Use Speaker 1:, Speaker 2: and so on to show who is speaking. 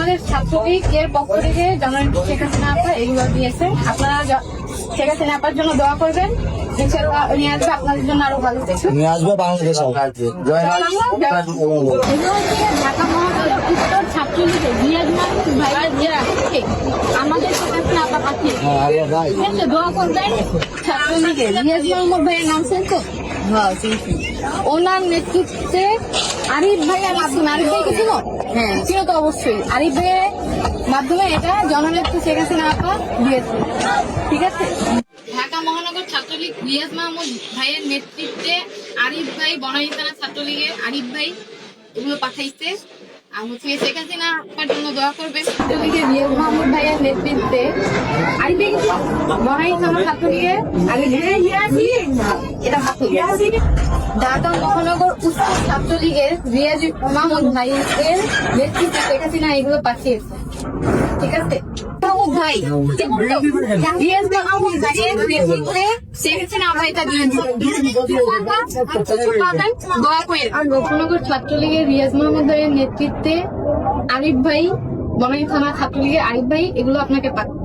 Speaker 1: আমাদের ছাত্রলীগের পক্ষ থেকে জননেত্রী শেখ হাসিনা আপা এগুলো দিয়েছে। আপনারা শেখ হাসিনা আপার জন্য দোয়া করবেন, ইনশাআল্লাহ নিয়ে আসবে আপনাদের জন্য আরো ভালো কিছু
Speaker 2: নিয়ে আসবে বাংলাদেশ।
Speaker 1: এগুলো হচ্ছে ঢাকা মহানগর উত্তর ছাত্রলীগের রিয়াজ মাহমুদ ভাইয়ের আমাদের শেখ হাসিনা আপা পাঠিয়ে দোয়া করবেন। ছাত্রলীগের রিয়াজ মাহমুদ ভাইয়ের নাম শুনতো, ওনার নেতৃত্বে আরিফ ভাইয়ের মাধ্যমে, আরিফ ভাইকে চিনো? হ্যাঁ চিনো তো অবশ্যই। আরিফ ভাইয়ের মাধ্যমে এটা জননেত্রী শেখ হাসিনা আপা দিয়েছে, ঠিক আছে। ঢাকা মহানগর ছাত্রলীগ রিয়াজ মাহমুদ ভাইয়ের নেতৃত্বে আরিফ ভাই, বনানী থানা ছাত্রলীগের আরিফ ভাই এগুলো পাঠাইছে। আর হচ্ছে শেখ হাসিনা আপার জন্য দোয়া করবে। ছাত্রলীগের রিয়াজ মাহমুদ ভাইয়ের নেতৃত্বে আরিফ ভাই বনানী থানা ছাত্রলীগের আরিফ এটা ঢাকা মহানগর উত্তর ছাত্রলীগের রিয়াজ মাহমুদ ভাইয়ের নেতৃত্বে শেখ হাসিনা এগুলো পাঠিয়েছে, ঠিক আছে। ভাই রিয়াজ মাহমুদ ভাইয়ের নেতৃত্বে শেখ হাসিনা আমরা এটা দিয়েছি, দয়া করে। আর গোপনগর ছাত্রলীগের রিয়াজ মাহমুদ ভাইয়ের নেতৃত্বে আরিফ ভাই, বনানী থানা ছাত্রলীগের আরিফ ভাই এগুলো আপনাকে পাঠান।